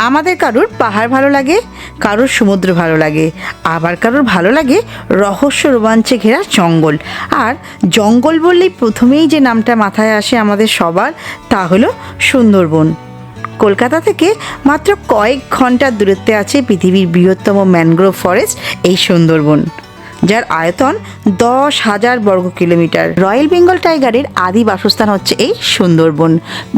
আমাদের কারোর পাহাড় ভালো লাগে, কারোর সমুদ্র ভালো লাগে, আবার কারোর ভালো লাগে রহস্য রোমাঞ্চে ঘেরা জঙ্গল। আর জঙ্গল বললেই প্রথমেই যে নামটা মাথায় আসে আমাদের সবার, তা হলো সুন্দরবন। কলকাতা থেকে মাত্র কয়েক ঘন্টার দূরত্বে আছে পৃথিবীর বৃহত্তম ম্যানগ্রোভ ফরেস্ট এই সুন্দরবন, যার আয়তন 10,000 বর্গ কিলোমিটার। রয়্যাল বেঙ্গল টাইগারের আদি বাসস্থান হচ্ছে এই সুন্দরবন।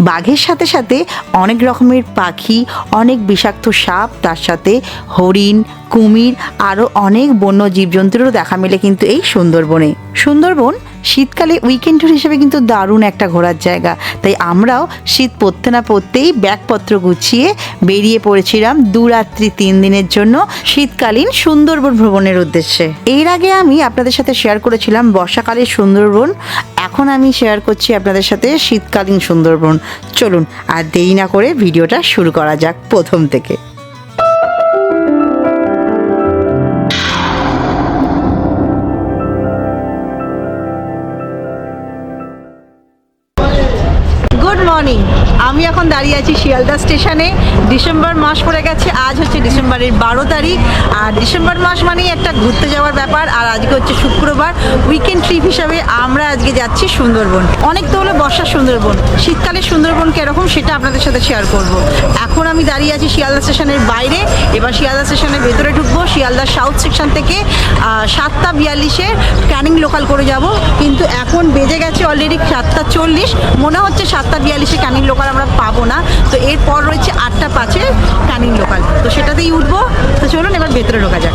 বাঘের সাথে সাথে অনেক রকমের পাখি, অনেক বিষাক্ত সাপ, তার সাথে হরিণ, কুমির, আরও অনেক বন্য জীবজন্তুরও দেখা মেলে কিন্তু এই সুন্দরবনে। সুন্দরবন শীতকালে উইকেন্ড ট্যুর হিসেবে কিন্তু দারুণ একটা ঘোরার জায়গা। তাই আমরাও শীত পড়তে না পড়তেই ব্যাগপত্র গুছিয়ে বেরিয়ে পড়েছিলাম 2 রাত্রি 3 দিনের জন্য শীতকালীন সুন্দরবন ভ্রমণের উদ্দেশ্যে। এর আগে আমি আপনাদের সাথে শেয়ার করেছিলাম বর্ষাকালের সুন্দরবন, এখন আমি শেয়ার করছি আপনাদের সাথে শীতকালীন সুন্দরবন। চলুন আর দেরি না করে ভিডিওটা শুরু করা যাক প্রথম থেকে। গুড মর্নিং, আমি এখন দাঁড়িয়ে আছি শিয়ালদা স্টেশনে। ডিসেম্বর মাস পড়ে গেছে, আজ হচ্ছে ডিসেম্বরের 12 তারিখ। আর ডিসেম্বর মাস মানেই একটা ঘুরতে যাওয়ার ব্যাপার। আর আজকে হচ্ছে শুক্রবার, উইকেন্ড ট্রিপ হিসাবে আমরা আজকে যাচ্ছি সুন্দরবন। অনেক তো হলো বর্ষার সুন্দরবন, শীতকালে সুন্দরবন কিরকম সেটা আপনাদের সাথে শেয়ার করব। এখন আমি দাঁড়িয়ে আছি শিয়ালদা স্টেশনের বাইরে, এবার শিয়ালদা স্টেশনের ভেতরে ঢুকবো। শিয়ালদা সাউথ সেকশন থেকে 7:42-এ ক্যানিং লোকাল করে যাব, কিন্তু এখন বেজে গেছে অলরেডি 7:40। মনে হচ্ছে 7:42-এ ক্যানিং লোকাল আমরা পাবো না, তো এরপর রয়েছে 8:05-এ ক্যানিং লোকাল, তো সেটাতেই উঠবো। তো চলুন এবার ভেতরে ঢোকা যাক।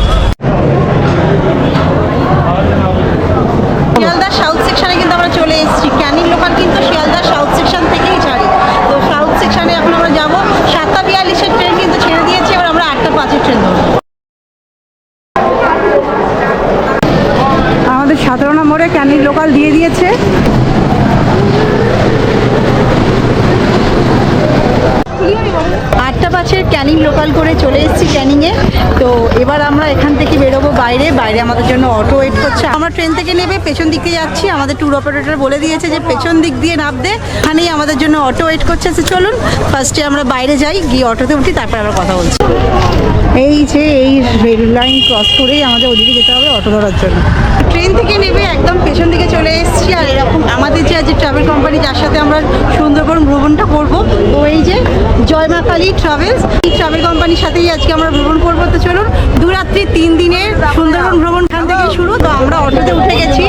শিয়ালদা সাউথ সেকশনে কিন্তু আমরা চলে এসেছি। ক্যানিং লোকাল কিন্তু শিয়ালদা সাউথ সেকশন থেকেই ছাড়ি। তো সাউথ সেকশনে এখন আমরা যাবো। 7:42-এর ট্রেন কিন্তু ছেড়ে দিয়েছি, এবার আমরা 8:05-এর ট্রেন ধরবো। আমাদের 17 নম্বরে ক্যানিং লোকাল দিয়ে দিয়েছে। 8:05-এর ক্যানিং লোকাল করে চলে এসেছি ক্যানিংয়ে। তো এবার আমরা এখান থেকে বেরোবো বাইরে। বাইরে আমাদের জন্য অটো ওয়েট করছে। আমরা ট্রেন থেকে নেমে পেছন দিকে যাচ্ছি। আমাদের ট্যুর অপারেটর বলে দিয়েছে যে পেছন দিক দিয়ে নামতে, এখানেই আমাদের জন্য অটো ওয়েট করছে। চলুন ফার্স্টে আমরা বাইরে যাই, গিয়ে অটোতে উঠি, তারপর আমরা কথা বলছি। এই যে এই রেল লাইন ক্রস করেই আমাদের ওদিকে যেতে হবে অটো ধরার জন্য। ট্রেন থেকে নেমে একদম পেছন দিকে চলে এসেছি। আর এরকম আমাদের যে আজ ট্রাভেল কোম্পানি, যার সাথে আমরা সুন্দরবন ভ্রমণটা করব, তো এই যে জয় মা কালী ট্রাভেলস, এই ট্রাভেল কোম্পানির সাথেই আজকে আমরা ভ্রমণ করবো। তো চলুন 2 রাত্রি 3 দিনের সুন্দরবন ভ্রমণ এখান থেকে শুরু। তো আমরা অটোতে উঠে গেছি।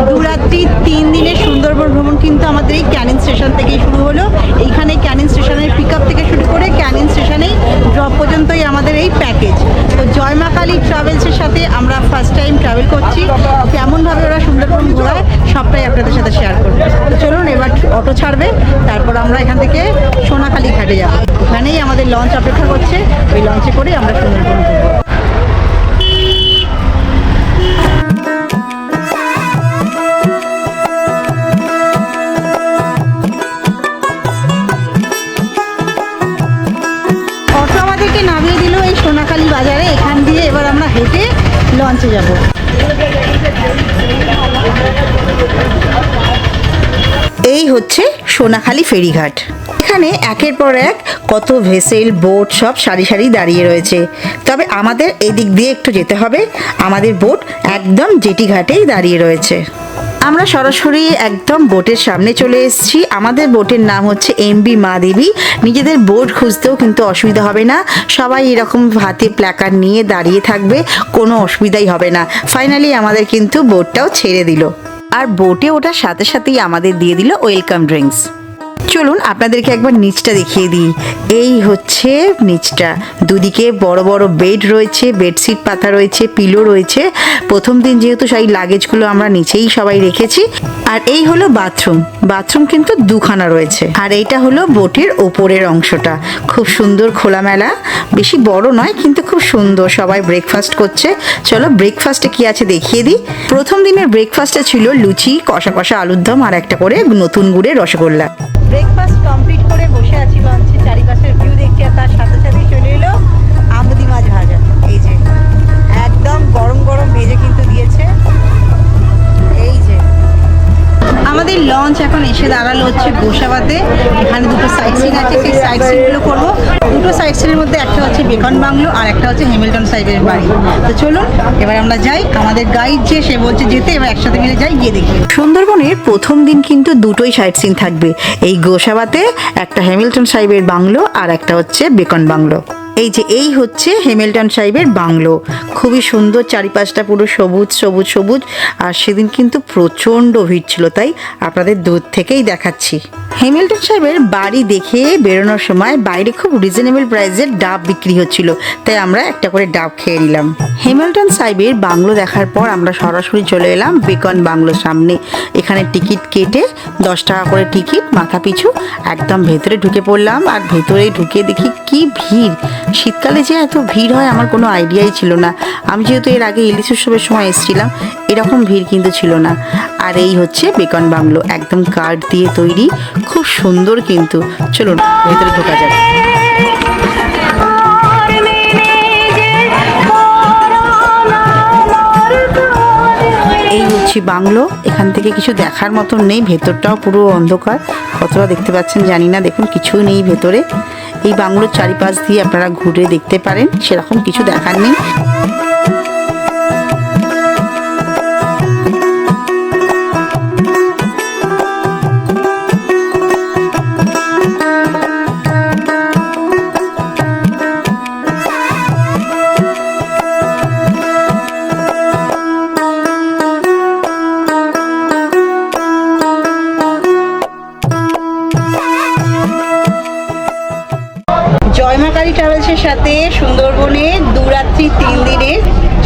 2 রাত্রি 3 দিনের সুন্দরবন ভ্রমণ কিন্তু আমাদের এই ক্যানিং স্টেশন থেকেই শুরু হলো। এইখানে ক্যানিং স্টেশনের পিক আপ থেকে শুরু করে ক্যানিং স্টেশনেই ড্রপ পর্যন্তই আমাদের এই প্যাকেজ। তো জয় মা কালী ট্রাভেলসের সাথে আমরা ফার্স্ট টাইম ট্রাভেল করছি। কেমনভাবে ওরা সুন্দরবন ঘোরায় সবটাই আপনাদের সাথে শেয়ার করবো। তো চলুন এবার অটো ছাড়বে, তারপর আমরা এখান থেকে সোনাখালী ঘাটে যাবো। ওখানেই আমাদের লঞ্চ অপেক্ষা করছে, ওই লঞ্চে করেই আমরা সুন্দরবন ঘুরবো। অটো আমাদেরকে নামিয়ে দিল এই সোনাখালী বাজারে। এখান দিয়ে এবার আমরা হেঁটে লঞ্চে যাব। এই হচ্ছে সোনাখালী ফেরিঘাট। এখানে একের পর এক কত ভেসেল, বোট সব সারি সারি দাঁড়িয়ে রয়েছে। তবে আমাদের এদিক দিয়ে একটু যেতে হবে। আমাদের বোট একদম জেটি ঘাটেই দাঁড়িয়ে রয়েছে। আমরা সরাসরি একদম বোটের সামনে চলে এসেছি। আমাদের বোটের নাম হচ্ছে MB মা দেবী। নিজেদের বোট খুঁজতেও কিন্তু অসুবিধা হবে না, সবাই এরকম হাতে প্ল্যাকার্ড নিয়ে দাঁড়িয়ে থাকবে, কোনো অসুবিধাই হবে না। ফাইনালি আমাদের কিন্তু বোটটাও ছেড়ে দিল, আর বোটে ওঠার সাথে সাথেই আমাদের দিয়ে দিল ওয়েলকাম ড্রিঙ্কস। চলুন আপনাদেরকে একবার নিচটা দেখিয়ে দিই। এই হচ্ছে নিচটা, দুদিকে বড় বড় বেড রয়েছে, বেডশিট পাতা রয়েছে, পিলো রয়েছে। প্রথম দিন যেহেতু সেই লাগেজগুলো আমরা নিচেই সবাই রেখেছি। আর এই হলো বাথরুম, বাথরুম কিন্তু 2খানা রয়েছে। আর এইটা হলো বোটের ওপরের অংশটা, খুব সুন্দর খোলামেলা, বেশি বড় নয় কিন্তু খুব সুন্দর। সবাই ব্রেকফাস্ট করছে। চলো ব্রেকফাস্টে কি আছে দেখিয়ে দিই। প্রথম দিনের ব্রেকফাস্টে ছিল লুচি, কষা কষা আলুর দম, আর একটা করে নতুন গুড়ের রসগোল্লা। ব্রেকফাস্ট কমপ্লিট করে বসে আছি লঞ্চে, চারিপাশের ভিউ দেখছি। আর তার সাথে সাথেই চলে এলো আমুদি মাছ ভাজা। এই যে একদম গরম গরম ভেজে কিন্তু দিয়েছে। এই যে আমাদের লঞ্চ এখন এসে দাঁড়ালো হচ্ছে গোসাবাতে। এখানে দুটো সাইট সিন আছে, সেই সাইট সিনগুলো করবো। দুটো সাইড সিনের মধ্যে একটা হচ্ছে বেকন বাংলো আর একটা হচ্ছে হ্যামিল্টন সাইডের বাড়ি। তো চলুন এবার আমরা যাই, আমাদের গাইড যে সে বলছে যেতে, এবার একসাথে মিলে যাই, গিয়ে দেখি। সুন্দরবনের প্রথম দিন কিন্তু দুটোই সাইড সিন থাকবে, এই গোসাবাতে একটা হ্যামিল্টন সাহেবের বাংলো আর একটা হচ্ছে বেকন বাংলো। এই যে এই হচ্ছে হ্যামিল্টন সাহেবের বাংলো, খুবই সুন্দর, চারিপাশটা পুরো সবুজ সবুজ সবুজ। আর সেদিন কিন্তু প্রচণ্ড ভিড় ছিল, তাই আপনাদের দূর থেকেই দেখাচ্ছি। হ্যামিল্টন সাহেবের বাড়ি দেখে বেরোনোর সময় বাইরে খুব রিজনেবল প্রাইসের ডাব বিক্রি হচ্ছিল, তাই আমরা একটা করে ডাব খেয়ে নিলাম। হ্যামিল্টন সাহেবের বাংলো দেখার পর আমরা সরাসরি চলে এলাম বেকন বাংলোর সামনে। এখানে টিকিট কেটে 10 টাকা করে টিকিট মাথা পিছু, একদম ভেতরে ঢুকে পড়লাম। আর ভেতরে ঢুকে দেখি কি ভিড়, শীতকালে যে এত ভিড় হয় আমার কোনো আইডিয়াই ছিল না। আমি যেহেতু এর আগে ইলিশ উৎসবের সময় এসেছিলাম, এরকম ভিড় কিন্তু ছিল না। আর এই হচ্ছে বেকন বাংলো, একদম কাঠ দিয়ে তৈরি, খুব সুন্দর কিন্তু। চলুন ভেতরে ঢোকা যাক। এই হচ্ছে বাংলো, এখান থেকে কিছু দেখার মতন নেই, ভেতরটাও পুরো অন্ধকার, কতটা দেখতে পাচ্ছেন জানি না। দেখুন কিছুই নেই ভেতরে। এই বাংলোর চারিপাশ দিয়ে আপনারা ঘুরে দেখতে পারেন, সেরকম কিছু দেখার নেই। জয়মাকালী ট্রাভেলসের সাথে সুন্দরবনে 2 রাত্রি 3 দিনের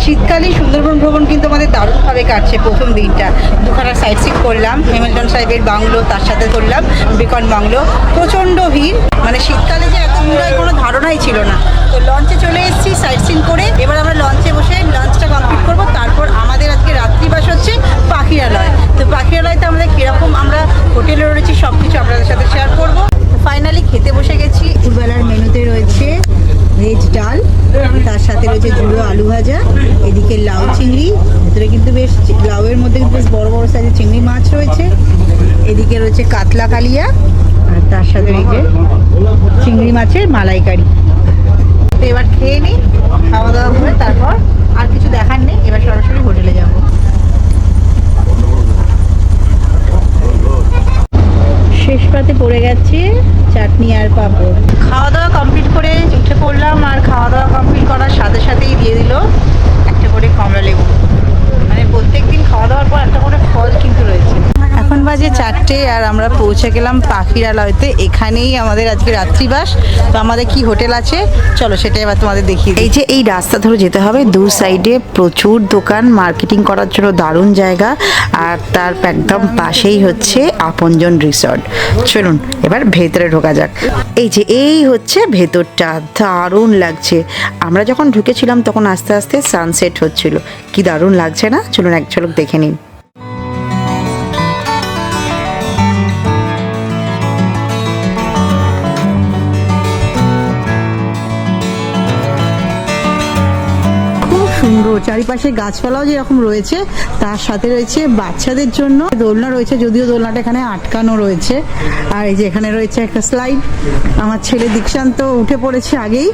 শীতকালে সুন্দরবন ভ্রমণ কিন্তু আমাদের দারুণভাবে কাটছে। প্রথম দিনটা দুখানা সাইড সিন করলাম, হ্যামিল্টন সাহেবের বাংলো, তার সাথে করলাম বেকন বাংলো। প্রচণ্ড ভিড়, মানে শীতকালে যে এত ভিড় হয় কোনো ধারণাই ছিল না। তো লঞ্চে চলে এসেছি সাইড সিন করে, এবার আমরা লঞ্চে বসে লাঞ্চটা কমপ্লিট করবো। তারপর আমাদের আজকে রাত্রিবাস হচ্ছে পাখিরালয়। তো পাখিরালয়তে আমাদের কীরকম আমরা হোটেলে রয়েছি সব কিছু আপনাদের সাথে শেয়ার করবো। ফাইনালি খেতে বসে গেছি। দুপুরবেলার মেনুতে রয়েছে ভেজ ডাল, তার সাথে রয়েছে ঝুড়ো আলু ভাজা, এদিকে লাউ চিংড়ি, ভেতরে কিন্তু বেশ লাউয়ের মধ্যে কিন্তু বেশ বড় বড় সাইজের চিংড়ি মাছ রয়েছে, এদিকে রয়েছে কাতলা কালিয়া, আর তার সাথে রয়েছে চিংড়ি মাছের মালাইকারি। তো এবার খেয়ে নিই, খাওয়া দাওয়া করে তারপর আর কিছু দেখার নেই, এবার সরাসরি হোটেলে যাবো। শেষ পাতে পড়ে গেছে চাটনি আর পাঁপড়। খাওয়া দাওয়া কমপ্লিট করে উঠে পড়লাম, আর খাওয়া দাওয়া কমপ্লিট করার সাথে সাথেই দিয়ে দিল একটা করে কমলা লেবু। মানে প্রত্যেক দিন খাওয়া দাওয়ার পর একটা করে ফল কিন্তু রয়েছে। এখন বাজে 4টে আর আমরা পৌঁছে গেলাম পাখিরালয়তে। এখানেই আমাদের আজকে রাত্রিবাস। তো আমাদের কি হোটেল আছে চলো সেটা এবার তোমাদের দেখিয়ে। এই যে এই রাস্তা ধরে যেতে হবে, দু সাইডে প্রচুর দোকান, মার্কেটিং করার জন্য দারুণ জায়গা। আর তার একদম পাশেই হচ্ছে আপনজন রিসর্ট। চলুন এবার ভেতরে ঢোকা যাক। এই যে এই হচ্ছে ভেতরটা, দারুণ লাগছে। আমরা যখন ঢুকেছিলাম তখন আস্তে আস্তে সানসেট হচ্ছিল, কি দারুণ লাগছে না? চলুন এক ঝলক দেখে নিন। সুন্দর, চারিপাশে গাছপালাও যেরকম রয়েছে, তার সাথে রয়েছে বাচ্চাদের জন্য দোলনা রয়েছে, যদিও দোলনাটা এখানে আটকানো রয়েছে। আর এই যে এখানে রয়েছে একটা স্লাইড, আমার ছেলে দীক্ষান্ত উঠে পড়েছে আগেই।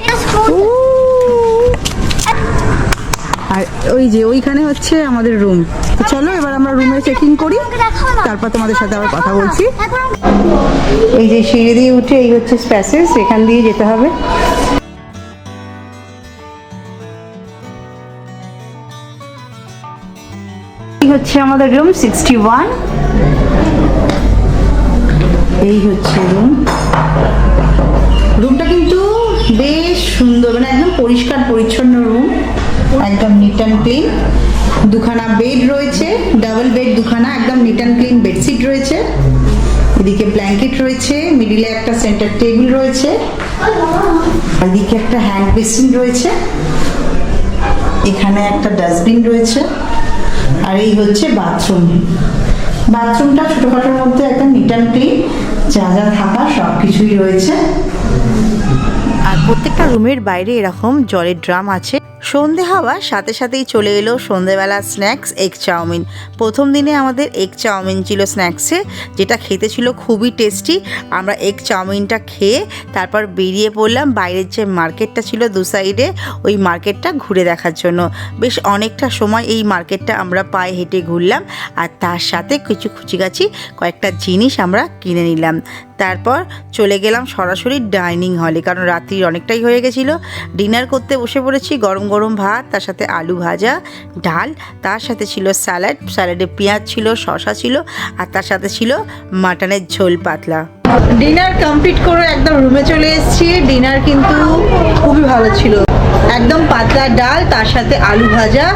আর ওই যে ওইখানে হচ্ছে আমাদের রুম। তো চলো এবার আমরা রুমে চেকিং করি, তারপর তোমাদের সাথে আবার কথা বলছি। এই যে সিঁড়ি দিয়ে উঠে এই হচ্ছে প্যাসেজ, এখান দিয়ে যেতে হবে। হচ্ছে আমাদের রুম 61। এই হচ্ছে রুমটা কিন্তু বেশ সুন্দর, মানে একদম পরিষ্কার পরিচ্ছন্ন রুম, একদম নিট অ্যান্ড ক্লিন। দুখানা বেড রয়েছে, ডাবল বেড দুখানা, একদম নিট অ্যান্ড ক্লিন বেডশিট রয়েছে, এদিকে ব্ল্যাঙ্কেট রয়েছে, মিডিলে একটা সেন্টার টেবিল রয়েছে, এদিকে একটা হ্যান্ড বেসিন রয়েছে, এখানে একটা ডাস্টবিন রয়েছে। আর এই হচ্ছে বাথরুম। বাথরুমটা ছোটখাটোর মধ্যে একদম নিট অ্যান্ড ক্লিন, যা যা থাকা সব কিছুই রয়েছে। আর প্রত্যেকটা রুমের বাইরে এরকম জলের ড্রাম আছে। সন্ধে হওয়ার সাথে সাথেই চলে এলো সন্ধেবেলা স্ন্যাক্স এগ চাউমিন। প্রথম দিনে আমাদের এগ চাউমিন ছিল স্ন্যাক্সে, যেটা খেতে ছিল খুবই টেস্টি। আমরা এগ চাউমিনটা খেয়ে তারপর বেরিয়ে পড়লাম বাইরের যে মার্কেটটা ছিল দু সাইডে, ওই মার্কেটটা ঘুরে দেখার জন্য। বেশ অনেকটা সময় এই মার্কেটটা আমরা পায়ে হেঁটে ঘুরলাম, আর তার সাথে কিছু খুচিগাছি কয়েকটা জিনিস আমরা কিনে নিলাম। তারপর চলে গেলাম সরাসরি ডাইনিং হলে, কারণ রাত্রি অনেকটাই হয়ে গেছিলো। ডিনার করতে বসে পড়েছি। গরম গরম ভাত, তার সাথে আলু ভাজা, ডাল, তার সাথে ছিল স্যালাড, স্যালাডে পেঁয়াজ ছিল, শসা ছিল, আর তার সাথে ছিল মাটনের ঝোল পাতলা। ডিনার কমপ্লিট করে একদম রুমে চলে এসেছি। ডিনার কিন্তু খুবই ভালো ছিল, একদম পাতলা ডাল, তার সাথে আলু ভাজা,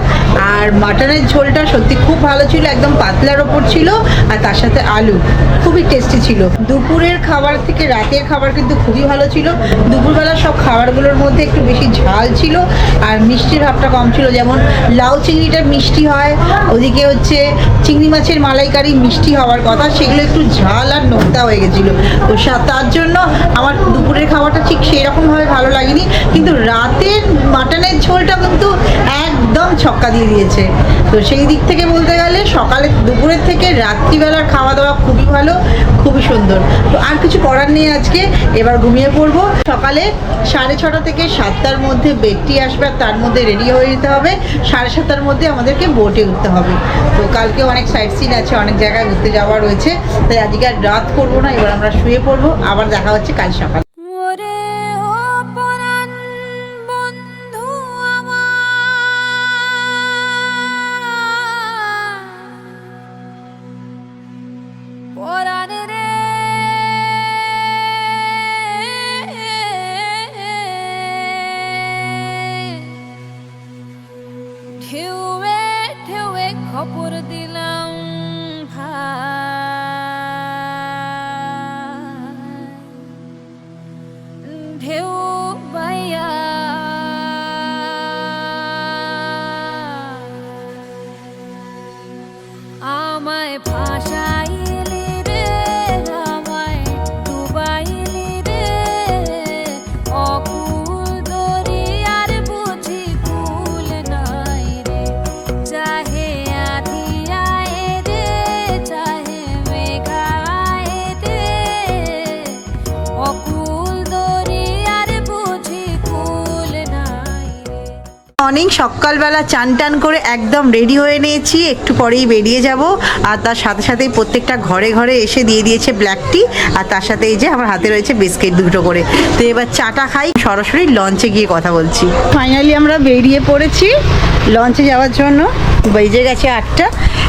আর মাটনের ঝোলটা সত্যি খুব ভালো ছিল, একদম পাতলার ওপর ছিল, আর তার সাথে আলু খুবই টেস্টি ছিল। দুপুরের খাবার থেকে রাতের খাবার কিন্তু খুবই ভালো ছিল। দুপুরবেলা সব খাবারগুলোর মধ্যে একটু বেশি ঝাল ছিল, আর মিষ্টির ভাবটা কম ছিল। যেমন লাউ চিংড়িটা মিষ্টি হয়, ওদিকে হচ্ছে চিংড়ি মাছের মালাইকারি মিষ্টি হওয়ার কথা, সেগুলো একটু ঝাল আর নোনতা হয়ে গেছিলো। তো তার জন্য আমার দুপুরের খাবারটা ঠিক সেরকমভাবে ভালো লাগেনি, কিন্তু রাতের মাটনের ঝোলটা কিন্তু একদম ছক্কা দিয়ে দিয়েছে। তো সেই দিক থেকে বলতে গেলে সকালে দুপুরের থেকে রাত্রিবেলার খাওয়া দাওয়া খুবই ভালো, খুবই সুন্দর। তো আর কিছু করার নেই, আজকে এবার ঘুমিয়ে পড়বো। সকালে 6:30 থেকে 7টার মধ্যে বেডটি আসবে, আর তার মধ্যে রেডি হয়ে যেতে হবে। 7:30টার মধ্যে আমাদেরকে বোটে উঠতে হবে। তো কালকে অনেক সাইট সিন আছে, অনেক জায়গায় ঘুরতে যাওয়া রয়েছে, তাই আজকে আর রাত করবো না, এবার আমরা শুয়ে পড়বো। আবার দেখা হচ্ছে কাল সকালে। ঢেউয়ে ঢেউয়ে খবর দিলাম ঢেউ বাইয়া আমায় ভাষাইলি রে, আমায় ডুবাইলি রে, অকুল দরিয়ার বুঝি কুল নাই রে, চাহে আধি আয় রে, চাহে মেঘায় রে, অকুল দরিয়ার বুঝি কুল নাই রে। মর্নিং সকালবেলা চান টান করে একদম রেডি হয়ে নিয়েছি, একটু পরেই বেরিয়ে যাব। আর তার সাথে সাথেই প্রত্যেকটা ঘরে ঘরে এসে দিয়ে দিয়েছে ব্ল্যাক টি, আর তার সাথে এই যে আমার হাতে রয়েছে বিস্কিট দুটো করে। তো এবার চাটা খাই, সরাসরি লঞ্চে গিয়ে কথা বলছি। ফাইনালি আমরা বেরিয়ে পড়েছি লঞ্চে যাওয়ার জন্য। বেজে গেছে 8টা,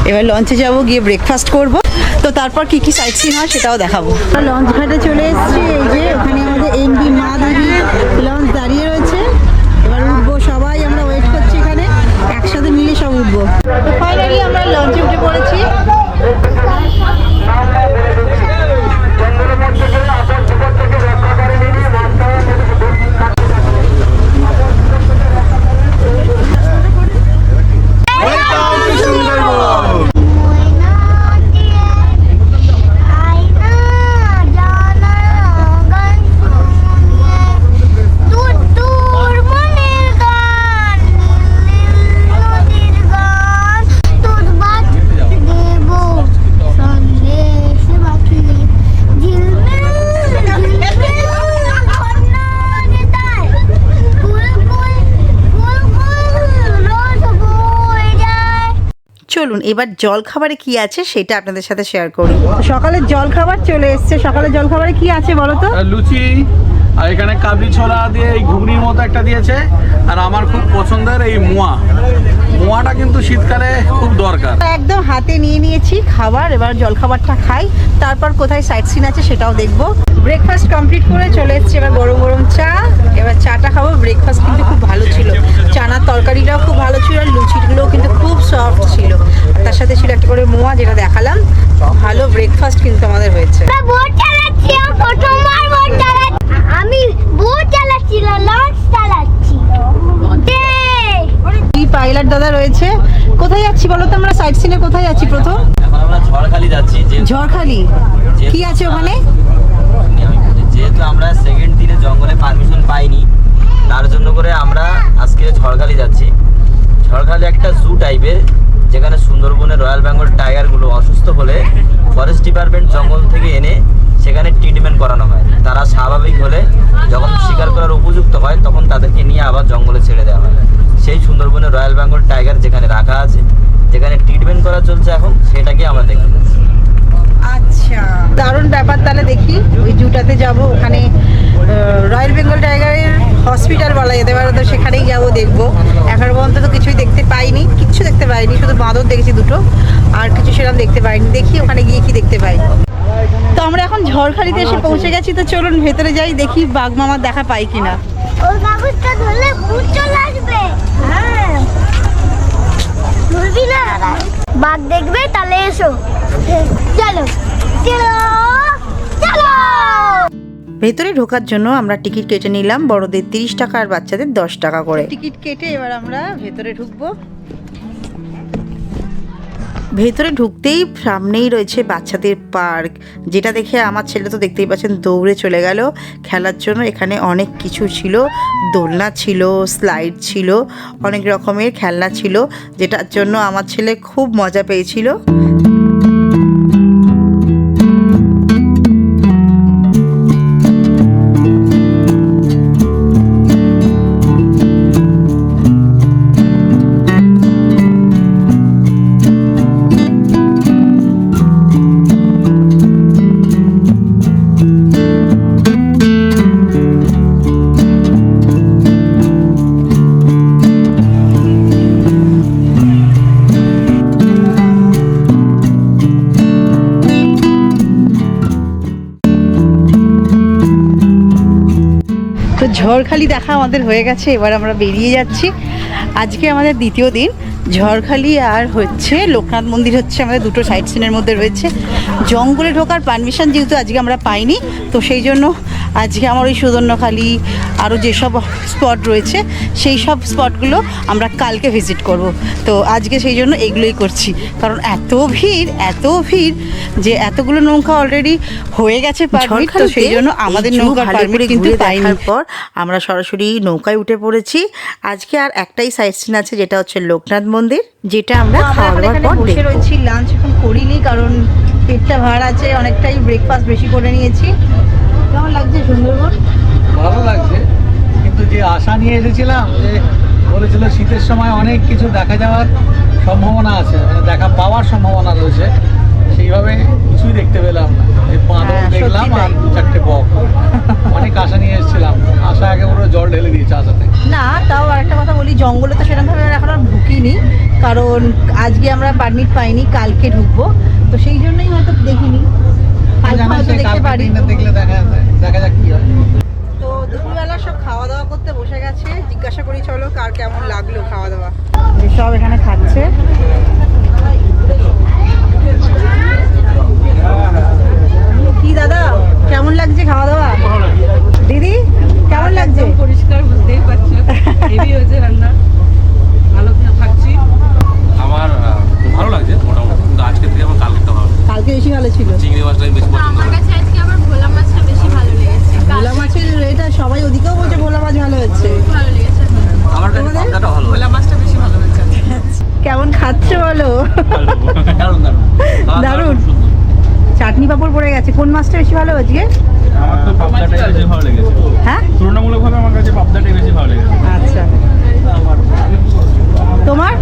এবার লঞ্চে যাব, গিয়ে ব্রেকফাস্ট করব। তো তারপর কি কি সাইট সিন হয় সেটাও দেখাবো। লঞ্চ ঘাটে চলে এসেছি, এই যে ওখানে আমাদের এমডি মা দেবী লঞ্চ দাঁড়িয়ে রয়েছে। এবার উঠবো, সবাই আমরা ওয়েট করছি এখানে, একসাথে মিলে সব উঠবো। তো ফাইনালি আমরা লঞ্চে উঠে পড়েছি। চলুন এবার জল খাবারে কি আছে সেটা আপনাদের সাথে শেয়ার করি। সকালের জল খাবার চলে এসছে। সকালের জল খাবারে কি আছে বলো তো? লুচি, আর এখানে কাবলি ছোলা দিয়ে এই ঘুগনির মতো একটা দিয়েছে, আর আমার খুব পছন্দের এই মোয়াটা কিন্তু শীতকালে খুব দরকার। একদম হাতে নিয়ে নিয়েছি খাবার, এবার জল খাবারটা খাই, তারপর কোথায় সাইট সিন আছে সেটাও দেখবো। ব্রেকফাস্ট কমপ্লিট করে চলে এসেছি, এবার গরম গরম চা। এবার চাটা খাবো। ব্রেকফাস্ট কিন্তু খুব ভালো ছিল, চানার তরকারিটাও খুব ভালো ছিল, আর লুচিগুলোও কিন্তু খুব সফট ছিল। তার সাথে ছিল একটা করে মোয়া, যেটা দেখালাম। ভালো ব্রেকফাস্ট কিন্তু আমাদের হয়েছে। আমি বোট চালাচ্ছি না, লঞ্চ চালাচ্ছি। পাইলট দাদা রয়েছে। কোথায় যাচ্ছি বলো তো? আমরা সাইট সিনে কোথায় যাচ্ছি? প্রথম আমরা ঝড়খালি যাচ্ছি। ঝড়খালি কি আছে ওখানে? যেহেতু আমরা সেকেন্ড দিনে জঙ্গলে পারমিশন পাইনি, টাইপের, যেখানে সুন্দরবনের রয়্যাল বেঙ্গল টাইগারগুলো অসুস্থ হলে ফরেস্ট ডিপার্টমেন্ট জঙ্গল থেকে এনে সেখানে ট্রিটমেন্ট করানো হয়। তারা স্বাভাবিক হলে যখন শিকার করার উপযুক্ত হয় তখন তাদেরকে নিয়ে আবার জঙ্গলে ছেড়ে দেওয়া হয়। সেই সুন্দরবনের রয়্যাল বেঙ্গল টাইগার যেখানে রাখা আছে, যেখানে ট্রিটমেন্ট করা চলছে এখন, সেটাকে আমরা দেখতে পাচ্ছি। আচ্ছা, দারুণ ব্যাপার। তাহলে দেখি ওই জুটাতে যাব, ওখানে রয়্যাল বেঙ্গল টাইগারের হসপিটাল বলা যেতে পারে, তো সেখানেই যাবো, দেখবো। এখনো পর্যন্ত তো কিছুই দেখতে পাইনি, কিচ্ছু দেখতে পাইনি, শুধু বাঁদর দেখেছি দুটো, আর কিছু সেরকম দেখতে পাইনি। দেখি ওখানে গিয়ে কি দেখতে পাই। তো আমরা এখন ঝড়খালিতে এসে পৌঁছে গেছি, তো চলুন ভেতরে যাই, দেখি বাঘ মামার দেখা পাই কিনা। ওই কাগজটা ধরলে ভূত চলে আসবে। হ্যাঁ, ধরবি না, বাঘ দেখবে, তাহলে এসো। চলো চলো চলো। ভেতরে ঢোকার জন্য আমরা টিকিট কেটে নিলাম, বড়দের 30 টাকা আর বাচ্চাদের 10 টাকা করে। টিকিট কেটে এবার আমরা ভেতরে ঢুকবো। ভেতরে ঢুকতেই সামনেই রয়েছে বাচ্চাদের পার্ক, যেটা দেখে আমার ছেলে তো দেখতেই পাচ্ছেন দৌড়ে চলে গেল খেলার জন্য। এখানে অনেক কিছু ছিল, দোলনা ছিল, স্লাইড ছিল, অনেক রকমের খেলনা ছিল, যেটার জন্য আমার ছেলে খুব মজা পেয়েছিল। তো ঝড়খালি দেখা আমাদের হয়ে গেছে, এবার আমরা বেরিয়ে যাচ্ছি। আজকে আমাদের দ্বিতীয় দিন। ঝড়খালি আর হচ্ছে লোকনাথ মন্দির হচ্ছে আমাদের দুটো সাইট সিনের মধ্যে রয়েছে। জঙ্গলে ঢোকার পারমিশন যেহেতু আজকে আমরা পাইনি, তো সেই জন্য আজকে আমার ওই সুদর্ণখালি আরও যেসব স্পট রয়েছে সেই সব স্পটগুলো আমরা কালকে ভিজিট করব। তো আজকে সেই জন্য এগুলোই করছি, কারণ এত ভিড় যে এতগুলো নৌকা অলরেডি হয়ে গেছে পারমিট, তো সেই জন্য আমাদের নৌকার পারমিট কিন্তু পাইনি। পর আমরা সরাসরি নৌকায় উঠে পড়েছি। আজকে আর একটাই সাইট সিন আছে, যেটা হচ্ছে লোকনাথ মন্দির, যেটা আমরা খাওয়া দাওয়ার পর বসে রয়েছি। লাঞ্চ এখন করিনি, কারণ পেটটা ভার আছে, অনেকটাই ব্রেকফাস্ট বেশি করে নিয়েছি। কেমন লাগছে সুন্দরবন? ভালো লাগছে, কিন্তু যে আশা নিয়ে এসেছিলাম, যে বলেছিল শীতের সময় অনেক কিছু দেখা যাওয়ার সম্ভাবনা আছে, মানে দেখা পাওয়ার সম্ভাবনা রয়েছে, সেইভাবে কিছুই দেখতে পেলাম না। এই বাঁদর দেখলাম আর 2-4টে বক। অনেক আশা নিয়ে এসেছিলাম, আশা একেবারে জল ঢেলে দিয়েছে আশাতে। না, তাও আরেকটা কথা বলি, জঙ্গলে তো সেরকমভাবে এখন আর ঢুকিনি, কারণ আজকে আমরা পারমিট পাইনি, কালকে ঢুকবো, তো সেই জন্যই হয়তো দেখিনি। দেখতে পারি, দেখলে দেখা যাক কি হয়। তো দুপুরবেলা সব খাওয়া দাওয়া করতে বসে গেছে। জিজ্ঞাসা করি চলো কার কেমন লাগলো খাওয়া দাওয়া। সব এখানে খাচ্ছে। কি দাদা, কেমন লাগছে খাওয়া দাওয়া? দিদি কেমন লাগছে? পরিষ্কার, বুঝতেই পারছো, হেভি হয়েছে রান্না, ভালো থাকছি। আমার খুব ভালো লাগছে মোটামুটি, কিন্তু আজকের থেকে আমার কালকেটা ভালো, কালকে বেশি ভালো ছিল। চিংড়ি মাছটাই বেশি পছন্দ। আমার কাছে আজকে আবার ভোলা মাছটা বেশি ভালো লেগেছে। ভোলা মাছের এটা সবাই ওদিকেও বলছে ভোলা মাছ ভালো হচ্ছে। ভালো লেগেছে। আমার কাছে পাবদাটা ভালো ভোলা মাছটা বেশি ভালো হয়েছে। কেমন খাচ্ছে বলো? দারুণ। চাটনি পাপড় পড়ে গেছে। কোন মাছটা বেশি ভালো আজকে? আমার তো পাবদাটাই বেশি ভালো লেগেছে। হ্যাঁ, তুলনামূলকভাবে আমার কাছে পাবদাটাই বেশি ভালো লেগেছে। আচ্ছা। তোমার?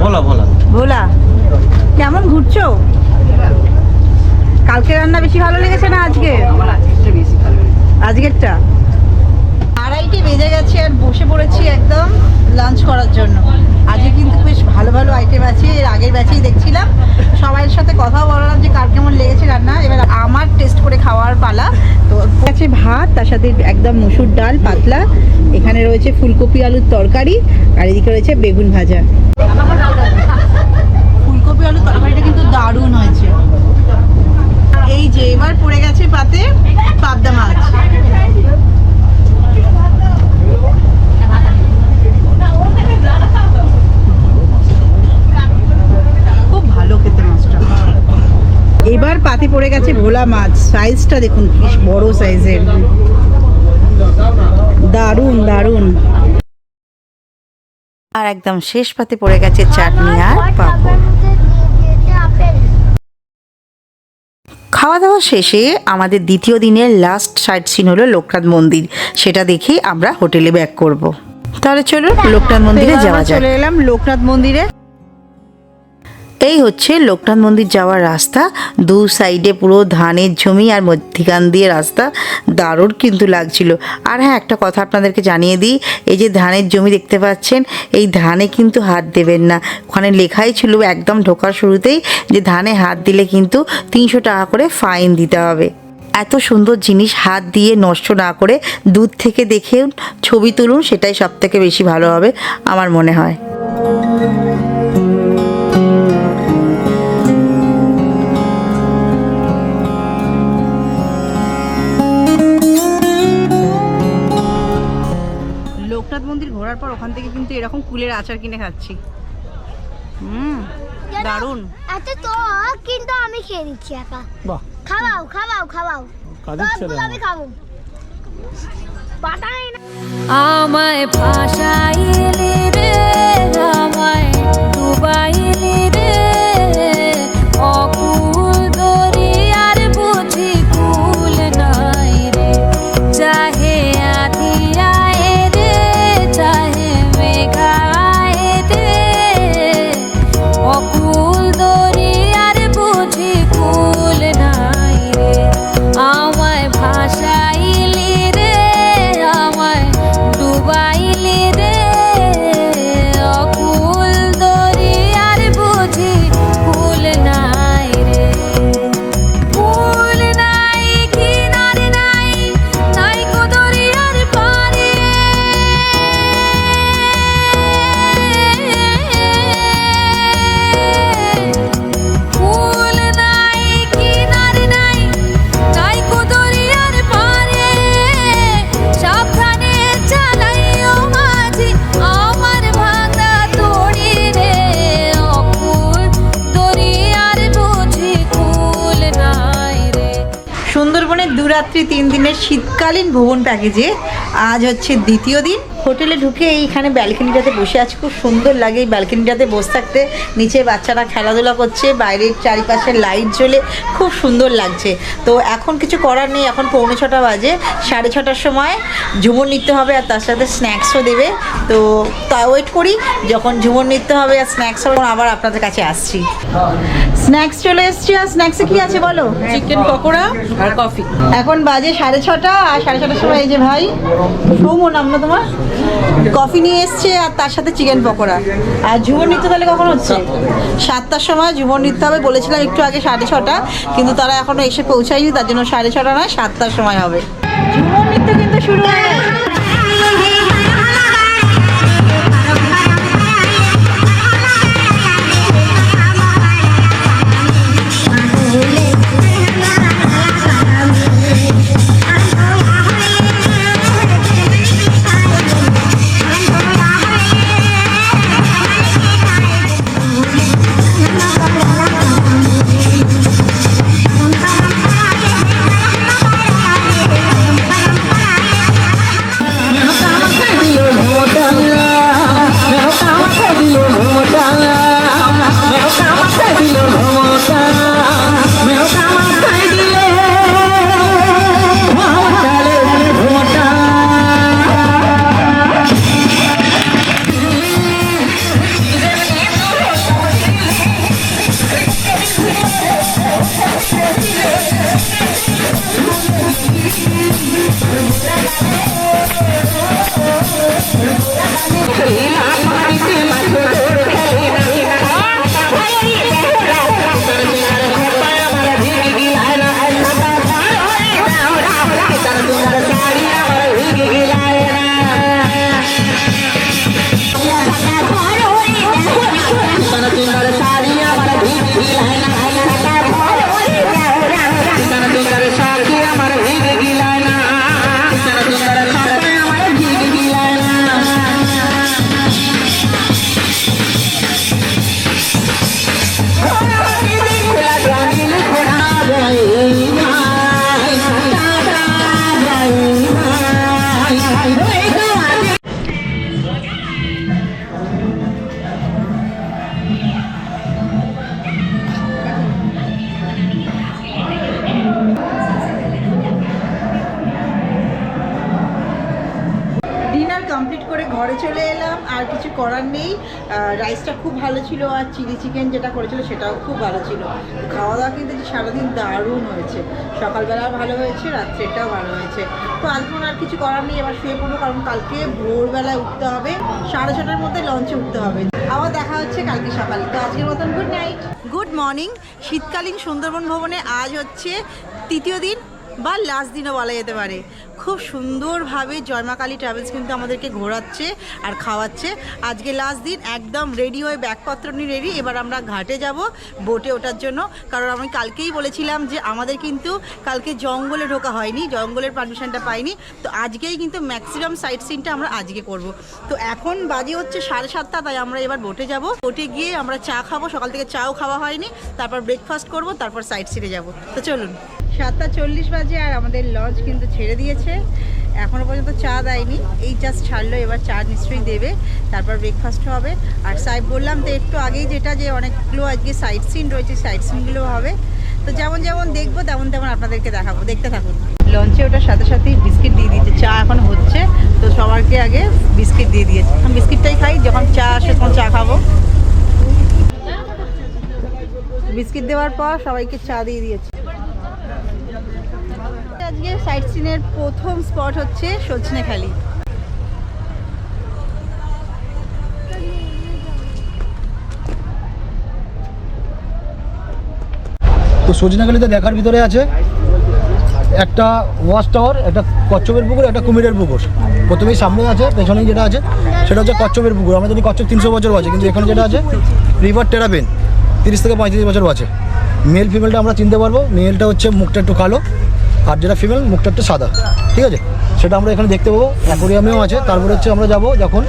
ভোলা ভোলা। কেমন ঘুরছো? কালকে রান্না বেশি ভালো লেগেছে না আজকে? আমার আজকেরটা বেশি ভালো লেগেছে। আজকেরটা। 2:30 বেজে গেছে আর বসে পড়েছি একদম লাঞ্চ করার জন্য। আজকে কিন্তু বেশ ভালো ভালো আইটেম আছে, এর আগের ব্যাচেই দেখছিলাম। সবাইয়ের সাথে কথাও বললাম যে কার কেমন লেগেছে রান্না। এবার আমার টেস্ট করে খাওয়ার পালা। তো আছে ভাত, তার সাথে একদম মসুর ডাল পাতলা, এখানে রয়েছে ফুলকপি আলুর তরকারি, আর এদিকে রয়েছে বেগুন ভাজা। ফুলকপি আলুর তরকারিটা কিন্তু দারুণ হয়েছে। এই যে এবার পড়ে গেছে পাতে পাবদা মাছ। খুব ভালো খেতে মাছটা। এবার পাতে পড়ে গেছে ভোলা মাছ। সাইজটা দেখুন কি বড় সাইজের, দারুণ দারুণ। আর একদম শেষ পাতে পড়ে গেছে চাটনি আর পাঁপড়। খাওয়া দাওয়া শেষে আমাদের দ্বিতীয় দিনের লাস্ট সাইট সিন হলো লোকনাথ মন্দির, সেটা দেখে আমরা হোটেলে ব্যাক করব। তাহলে চলো লোকনাথ মন্দিরে যাওয়া যাক। চলে এলাম লোকনাথ মন্দিরে। এই হচ্ছে লোকনাথ মন্দির যাওয়ার রাস্তা, দু সাইডে পুরো ধানের জমি আর মধ্যিখান দিয়ে রাস্তা, দারুণ কিন্তু লাগছিল। আর হ্যাঁ, একটা কথা আপনাদেরকে জানিয়ে দিই, এই যে ধানের জমি দেখতে পাচ্ছেন, এই ধানে কিন্তু হাত দেবেন না। ওখানে লেখাই ছিল একদম ঢোকার শুরুতেই যে ধানে হাত দিলে কিন্তু 300 টাকা করে ফাইন দিতে হবে। এত সুন্দর জিনিস হাত দিয়ে নষ্ট না করে দূর থেকে দেখে ছবি তুলুন, সেটাই সব থেকে বেশি ভালো হবে আমার মনে হয়। লোকনাথ মন্দির ঘোরার পর ওখান থেকে কিন্তু এরকম কুলের আচার কিনে খাচ্ছি। দারুণ। এত তো কিন্তু আমি খেয়ে নিচ্ছি একা। বাহ, খাওয়াও খাওয়াও খাওয়াও, কাজের ছেলে আমি খাবো। পাটাই না আমায় ভাষাইলি রে, আমায় ডুবাইলি রে, অকুল দরিয়ার বুঝি কুল নাই রে, চাহে আধিয়ায় রে, চাহে মেঘায় রে, অকুল দরিয়ার বুঝি কুল নাই রে, আমায় ভাষাইলি রে, আমায় ডুবাইলি রে, অকুল দরিয়ার বুঝি কুল নাই রে, কুল নাই কিনারে নাই, নাই কো দরিয়ার পারে, কুল নাই কিনারে নাই, নাই কো দরিয়ার পারে, সাবধানে চালাইও মাঝি আমার ভাঙা দড়ি রে, অকুল দরিয়ার বুঝি কুল নাই রে। সুন্দরবনের 2 রাত্রি 3 দিনের শীতকালীন ভ্রমণ প্যাকেজে আজ হচ্ছে দ্বিতীয় দিন। হোটেলে ঢুকে এইখানে ব্যালকনিটাতে বসে আছি, খুব সুন্দর লাগে এই ব্যালকনিটাতে বসে থাকতে। নিচে বাচ্চারা খেলাধুলা করছে, বাইরের চারিপাশে লাইট জ্বলে খুব সুন্দর লাগছে। তো এখন কিছু করার নেই, এখন 6:45 বাজে, 6:30টার সময় ঝুমুর নিতে হবে আর তার সাথে স্ন্যাক্সও দেবে। তো তা ওয়েট করি, যখন ঝুমুর নিতে হবে আর স্ন্যাক্স হবে আবার আপনাদের কাছে আসছি। স্ন্যাক্স চলে এসছে, আর স্ন্যাক্সে কি আছে বলো? চিকেন পকোড়া আর কফি। এখন বাজে 6:30, আর 6:30টার সময় এই যে ভাই সৌম নাম না তোমার, কফি নিয়ে এসছে আর তার সাথে চিকেন পকোড়া। আর ঝুমুর নিতে তাহলে কখন হচ্ছে? 7টার সময় ঝুমুর নিতে হবে, বলেছিলাম একটু আগে 6:30, কিন্তু তারা এখনো এসে পৌঁছায়নি, তার জন্য 6:30 নয় 7টার সময় হবে। ঝুমুর নিতে কিন্তু শুরু হয়ে গেছে। কমপ্লিট করে ঘরে চলে এলাম, আর কিছু করার নেই। রাইসটা খুব ভালো ছিল, আর চিলি চিকেন যেটা করেছিল সেটাও খুব ভালো ছিল। খাওয়া দাওয়া কিন্তু সারাদিন দারুণ হয়েছে, সকালবেলাও ভালো হয়েছে, রাত্রেটাও ভালো হয়েছে। তো আজকে আর কিছু করার নেই, এবার শুয়ে পড়বো, কারণ কালকে ভোরবেলায় উঠতে হবে, 6:30টার মধ্যে লঞ্চে উঠতে হবে। আবার দেখা হচ্ছে কালকে সকালে। তো আজকের মতন গুড নাইট, গুড মর্নিং। শীতকালীন সুন্দরবন ভ্রমণে আজ হচ্ছে তৃতীয় দিন বা লাস্ট দিনও বলা যেতে পারে। খুব সুন্দরভাবে জয়মা কালী ট্রাভেলস কিন্তু আমাদেরকে ঘোরাচ্ছে আর খাওয়াচ্ছে। আজকে লাস্ট দিন, একদম রেডি হয়ে ব্যাগপত্র নিয়ে রেডি। এবার আমরা ঘাটে যাব বোটে ওঠার জন্য, কারণ আমি কালকেই বলেছিলাম যে আমাদের কিন্তু কালকে জঙ্গলে ঢোকা হয়নি, জঙ্গলের পারমিশনটা পাইনি। তো আজকেই কিন্তু ম্যাক্সিমাম সাইট সিনটা আমরা আজকে করব। তো এখন বাজে হচ্ছে 7:30, তাই আমরা এবার বোটে যাব। বোটে গিয়ে আমরা চা খাবো, সকাল থেকে চাও খাওয়া হয়নি, তারপর ব্রেকফাস্ট করব, তারপর সাইট সিনে যাব। তো চলুন। 7:40 বাজে, আর আমাদের লঞ্চ কিন্তু ছেড়ে দিয়েছে। এখনও পর্যন্ত চা দেয়নি, এই জাস্ট ছাড়লো, এবার চা নিশ্চয়ই দেবে, তারপর ব্রেকফাস্ট হবে। আর সাহেব বললাম তো একটু আগেই, যেটা যে অনেকগুলো আজকে সাইট সিন রয়েছে, সাইট সিনগুলো হবে। তো যেমন যেমন দেখবো তেমন তেমন আপনাদেরকে দেখাবো, দেখতে থাকুন। লঞ্চে ওটার সাথে সাথেই বিস্কিট দিয়ে দিয়েছে, চা এখন হচ্ছে, তো সবাইকে আগে বিস্কিট দিয়ে দিয়েছে। আমি বিস্কিটটাই খাই, যখন চা আসে তখন চা খাবো। বিস্কিট দেওয়ার পর সবাইকে চা দিয়ে দিয়েছে। আজকে সাইট সিনের প্রথম স্পট হচ্ছে সজনেখালি। তো সজনেখালিতে দেখার ভিতরে আছে একটা ওয়াচ টাওয়ার, একটা কচ্ছপের পুকুর, একটা কুমিরের পুকুর। প্রথমেই সামনে আছে, পেছনেই যেটা আছে সেটা হচ্ছে কচ্ছপের পুকুর। আমরা জানি কচ্ছপ 300 বছর আছে, কিন্তু এখানে যেটা আছে রিভার টেরাপেন 30 থেকে 35 বছর আছে। মেল ফিমেলটা আমরা চিনতে পারবো, মেলটা হচ্ছে মুখটা একটু কালো, আর যেটা ফিমেল মুখটা একটু সাদা, ঠিক আছে? সেটা আমরা এখানে দেখতে পাবো। অ্যাকোরিয়ামেও আছে। তারপরে হচ্ছে আমরা যাবো যখন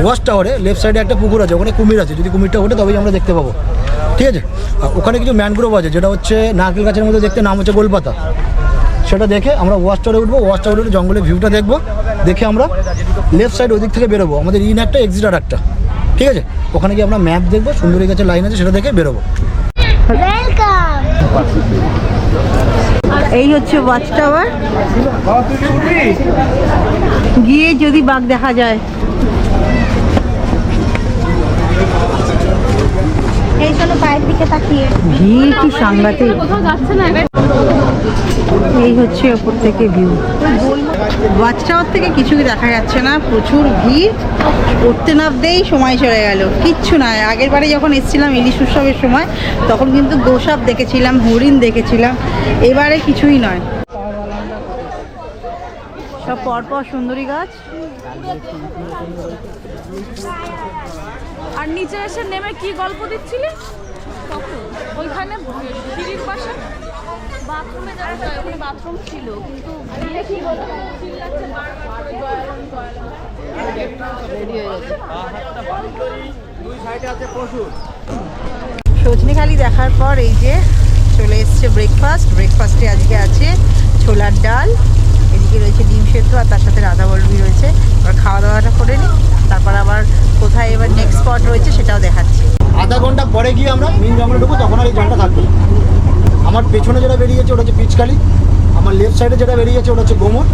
ওয়াচ টাওয়ারে, লেফট সাইডে একটা পুকুর আছে, ওখানে কুমির আছে, যদি কুমিরটা ওঠে তবেই আমরা দেখতে পাবো, ঠিক আছে? আর ওখানে কিছু ম্যানগ্রোভ আছে, যেটা হচ্ছে নারকেল গাছের মধ্যে দেখতে, নাম হচ্ছে গোলপাতা। সেটা দেখে আমরা ওয়াচ টাওয়ারে উঠবো, ওয়াচ টাওয়ারে উঠে জঙ্গলের ভিউটা দেখবো, দেখে আমরা লেফট সাইড ওই দিক থেকে বেরোবো। আমাদের ইন একটা এক্সিট আর একটা, ঠিক আছে? ওখানে গিয়ে আমরা ম্যাপ দেখবো, সুন্দরী গাছের লাইন আছে, সেটা দেখে বেরোবো। ওয়েলকাম। এই হচ্ছে ওয়াচ টাওয়ার, গিয়ে যদি বাঘ দেখা যায়। এই চলো পায়ের দিকে তাকিয়ে। ভিড় কি সাংঘাতিক। এই হচ্ছে ওপর থেকে ভিউ। ওয়াচ টাওয়ার থেকে কিছুই দেখা যাচ্ছে না, প্রচুর ভিড়, উঠতে নামতেই সময় চলে গেল। কিচ্ছু নয়, আগের বারে যখন এসেছিলাম ইলিশ উৎসবের সময়, তখন কিন্তু গোসাপ দেখেছিলাম, হরিণ দেখেছিলাম, এবারে কিছুই নয়। সব পরপর সুন্দরী গাছ। আর নিচে এসে নেমে কি গল্প দিচ্ছিলে ওইখানে সিঁড়ির পাশে? বাথরুমে যাওয়া যায়, ওখানে বাথরুম ছিল, কিন্তু গিয়ে কি বলতো চিল্লাচ্ছে বারবার করে জয়ালম জয়ালম। রেডি হয়ে গেছে। সজনেখালি দেখার পর এই যে চলে এসছে ব্রেকফাস্ট। ব্রেকফাস্টে আজকে আছে ছোলার ডাল, এদিকে রয়েছে ডিম সেদ্ধ, আর তার সাথে রাধা বলবি রয়েছে। এবার খাওয়া দাওয়াটা করে নিই, তারপর আবার কোথায় এবার নেক্সট স্পট রয়েছে সেটাও দেখাচ্ছি। আধা ঘন্টা পরে গিয়ে আমরা মেন জঙ্গলে ঢুকবো, তখন আর এই জলটা থাকবে না। আমার পেছনে যেটা বেরিয়েছে ওটা হচ্ছে পিচকালি, আমার লেফট সাইডে যেটা বেরিয়েছে ওটা হচ্ছে গোমর,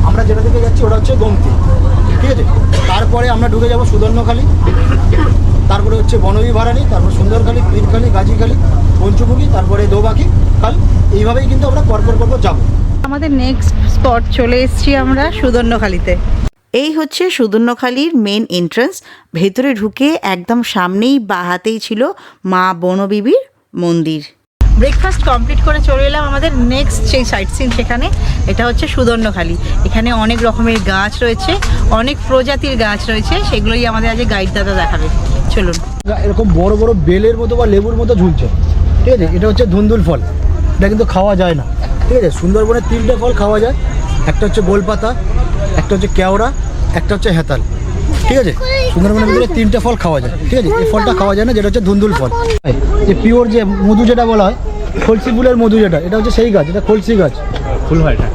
আমরা যেটা দিকে যাচ্ছি ওটা হচ্ছে গোমতি, ঠিক আছে? তারপরে আমরা ঢুকে যাবো সুদর্ণখালি, তারপরে হচ্ছে বনবিভারানি, তারপর সুন্দরখালি, পীরখালি, গাজীখালি, পঞ্চমুখী, তারপরে দোবাকি খাল। এইভাবেই কিন্তু আমরা পরপর যাবো। আমাদের নেক্সট স্পট চলে এসেছি আমরা সুদর্ণখালিতে। এই হচ্ছে সুদর্ণখালির মেন এন্ট্রান্স। ভেতরে ঢুকে একদম সামনেই বাঁ হাতেই ছিল মা বনবিবির মন্দির। ব্রেকফাস্ট কমপ্লিট করে চলে এলাম আমাদের নেক্সট সেই সাইট সিন, সেখানে। এটা হচ্ছে সুদর্ণখালি। এখানে অনেক রকমের গাছ রয়েছে, অনেক প্রজাতির গাছ রয়েছে, সেগুলোই আমাদের আজ গাইড দাদা দেখাবে। চলুন। এরকম বড় বড় বেলের মতো বা লেবুর মতো ঝুলছে, ঠিক আছে? এটা হচ্ছে ধুন্দুল ফল, এটা কিন্তু খাওয়া যায় না, ঠিক আছে? সুন্দরবনে 3টে ফল খাওয়া যায়, একটা হচ্ছে গোলপাতা, একটা হচ্ছে কেওড়া, একটা হচ্ছে হেতাল, ঠিক আছে? সুন্দরবনের ভিতরে 3টে ফল খাওয়া যায়, ঠিক আছে? এই ফলটা খাওয়া যায় না, যেটা হচ্ছে ধুন্দুল ফল। যে পিওর যে মধু যেটা বলা হয়, খলসি ফুলের মধু, যেটা এটা হচ্ছে সেই গাছ, এটা খলসি গাছ। ফুল হয় এটা,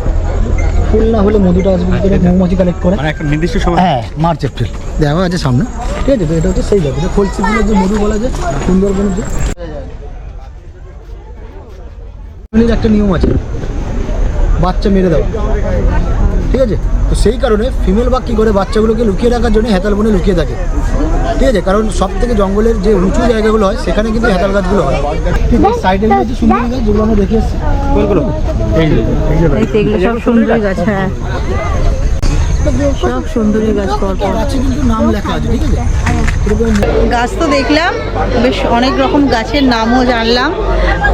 ফুল না হলে মধুটা আসবে, মৌমাছি কালেক্ট করে। মানে একটা নির্দিষ্ট সময়। হ্যাঁ, মার্চ এপ্রিল দেওয়া আছে সামনে, ঠিক আছে? তো এটা হচ্ছে সেই গাছ, এটা খলসি ফুলের যে মধু বলা যায় সুন্দরবনের। যে একটা নিয়ম আছে, বাচ্চা মেরে দেওয়া, ঠিক আছে? তো সেই কারণে ফিমেল বাঘ কী করে বাচ্চাগুলোকে লুকিয়ে রাখার জন্য হেতাল বনে লুকিয়ে থাকে, ঠিক আছে? কারণ সব থেকে জঙ্গলের যে উঁচু জায়গাগুলো হয় সেখানে কিন্তু হেতাল গাছগুলো হয়। ঠিক আছে, সাইডে রয়েছে সুন্দরী গাছ যেগুলো আমরা দেখে এসেছি। কোনগুলো? এই যে এগুলো সব সুন্দরী গাছ, হ্যাঁ সব সুন্দরী গাছ পরপর। গাছে কিন্তু নাম লেখা আছে, ঠিক আছে? গাছ তো দেখলাম, বেশ অনেক রকম গাছের নামও জানলাম।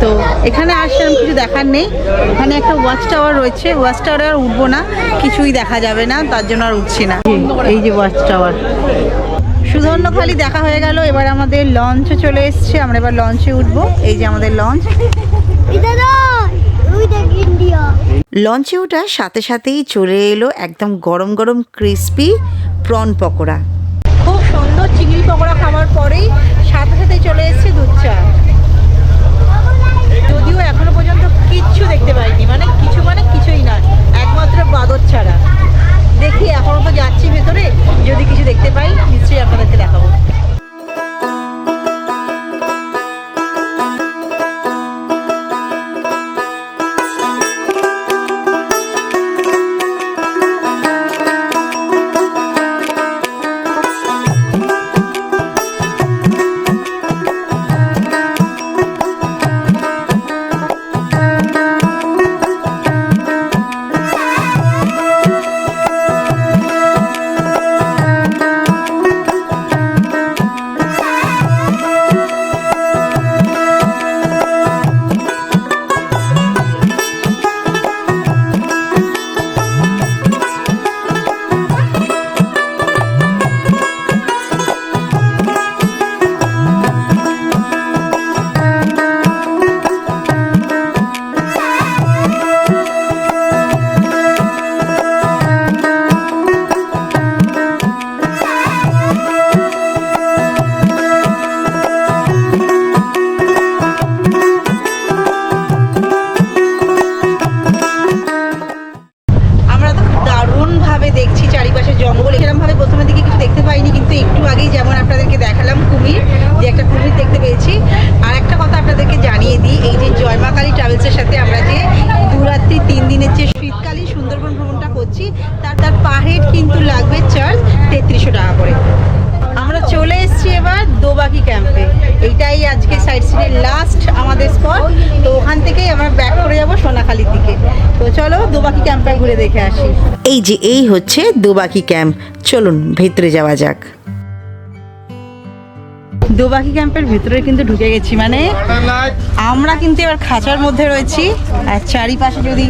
তো এখানে আসলাম, কিছু দেখার নেই। এখানে একটা ওয়াচ টাওয়ার রয়েছে, ওয়াচ টাওয়ারে আর উঠবো না, কিছুই দেখা যাবে না, তার জন্য আর উঠছি না। এই যে ওয়াচ টাওয়ার। সুধর্ণখালি দেখা হয়ে গেল, এবার আমাদের লঞ্চে চলে এসছে, আমরা এবার লঞ্চে উঠবো। এই যে আমাদের লঞ্চ। লঞ্চে ওঠার সাথে সাথেই চলে এলো একদম গরম গরম ক্রিস্পি প্রন পকোড়া। খুব সুন্দর চিংড়ি পকোড়া খাওয়ার পরেই সাথে সাথে চলে এসেছে দুধ চা। যদিও এখনো পর্যন্ত কিচ্ছু দেখতে পাইনি, মানে কিছুই না, একমাত্র বাদর ছাড়া। দেখি এখনো তো যাচ্ছি ভেতরে, যদি কিছু দেখতে পাই নিশ্চয়ই আপনাদেরকে দেখাবো। দেখছি চারিপাশে জঙ্গল, এরকমভাবে প্রথমের দিকে কিছু দেখতে পাইনি, কিন্তু একটু আগেই যেমন আপনাদেরকে দেখালাম কুমির, যে একটা কুমির দেখতে পেয়েছি। আর একটা কথা আপনাদেরকে জানিয়ে দিই, এই যে জয় মা কালী ট্রাভেলসের সাথে আমরা যে 2 রাত্রি 3 দিনের যে শীতকালীন সুন্দরবন ভ্রমণটা করছি, তার পার হেড কিন্তু লাগবে চার্জ 3300 টাকা করে। আমরা চলে এসেছি এবার দোবাকি ক্যাম্পে। এইটাই আজকে সাইট সিনের লাস্ট আমাদের স্পট। তো ওখান থেকেই আমরা ব্যাক করে যাব সোনাখালির দিকে। তো চলো দোবাকি ক্যাম্পে ঘুরে দেখে আসি। এই হচ্ছে দোবাকি ক্যাম্প, চলুন ভেতরে যাওয়া যাক। দোবাকি ক্যাম্পের ভেতরে কিন্তু ঢুকে গেছি, মানে আমরা কিন্তু এবার খাঁচার মধ্যে রয়েছি। আর চারিপাশে যদি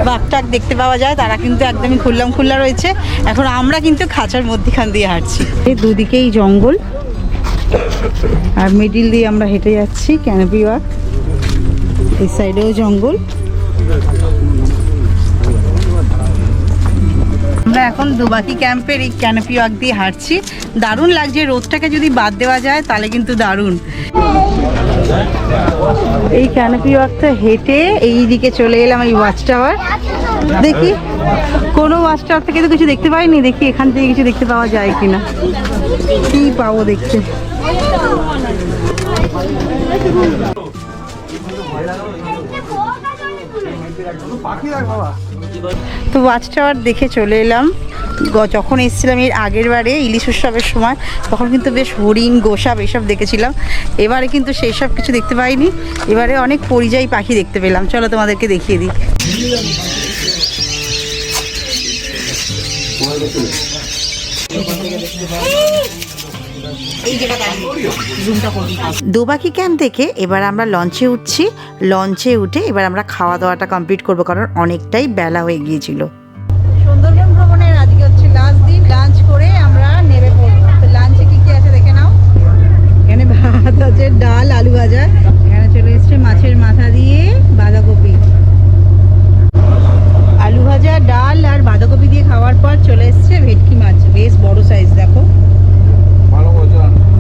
বাঘটাক দেখতে পাওয়া যায়, তারা কিন্তু একদমই খোলা রয়েছে। এখন আমরা কিন্তু খাঁচার মধ্যখান দিয়ে হাঁটছি। এই দুদিকেই জঙ্গল, আর মিডিল দিয়ে আমরা হেঁটে যাচ্ছি ক্যানোপি ওয়াক। এই সাইডেও জঙ্গল। আমরা এখন দোবাকি ক্যাম্পের এই ক্যানোপি ওয়াক দিয়ে হাঁটছি। দারুণ লাগছে, রোদটাকে যদি বাদ দেওয়া যায় তাহলে কিন্তু দারুণ। এই ক্যানোপি ওয়াকটা হেঁটে এই দিকে চলে এলাম এই ওয়াচ টাওয়ার। দেখি কোনো ওয়াচ টাওয়ার থেকে তো কিছু দেখতে পাইনি, দেখি এখান থেকে কিছু দেখতে পাওয়া যায় কিনা। কি পাবো দেখতে। তো ওয়াচ টাওয়ার দেখে চলে এলাম। যখন এসেছিলাম এর আগের বারে ইলিশ উৎসবের সময়, তখন কিন্তু বেশ হরিণ, গোসাপ এসব দেখেছিলাম। এবারে কিন্তু সেই সব কিছু দেখতে পাইনি, এবারে অনেক পরিযায়ী পাখি দেখতে পেলাম। চলো তোমাদেরকে দেখিয়ে দিই। দোবাকি ক্যাম্প থেকে এবার আমরা লঞ্চে উঠছি। লঞ্চে উঠে এবার আমরা খাওয়া দাওয়াটা কমপ্লিট করবো, কারণ অনেকটাই বেলা হয়ে গিয়েছিল। সুন্দরবন ভ্রমণের আজকে হচ্ছে লাস্ট দিন। লাঞ্চ করে আমরা নেমে পড়বো। তো লাঞ্চে কি কি আছে দেখে নাও। এখানে ভাত আছে, ডাল, আলু ভাজা, এখানে চলে এসছে মাছের মাথা দিয়ে বাঁধাকপি। আলু ভাজা, ডাল আর বাঁধাকপি দিয়ে খাওয়ার পর চলে এসছে ভেটকি মাছ, বেশ বড় সাইজ দেখো।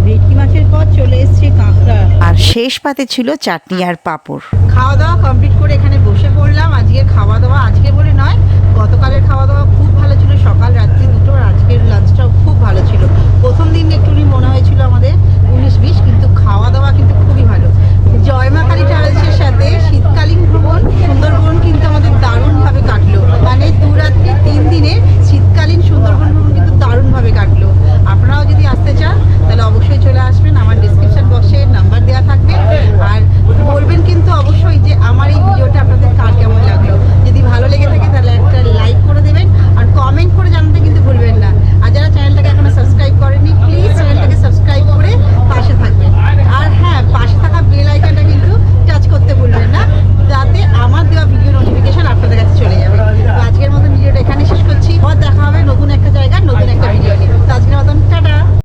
ভেটকি মাছের পর চলে এসছে কাঁকড়া, আর শেষ পাতে ছিল চাটনি আর পাঁপড়। খাওয়া দাওয়া কমপ্লিট করে এখানে বসে পড়লাম। আজকে খাওয়া দাওয়া, আজকে বলে নয়, গতকালের খাওয়া দাওয়া খুব ভালো ছিল, সকাল রাত্রি দুটো। আর আজকের লাঞ্চ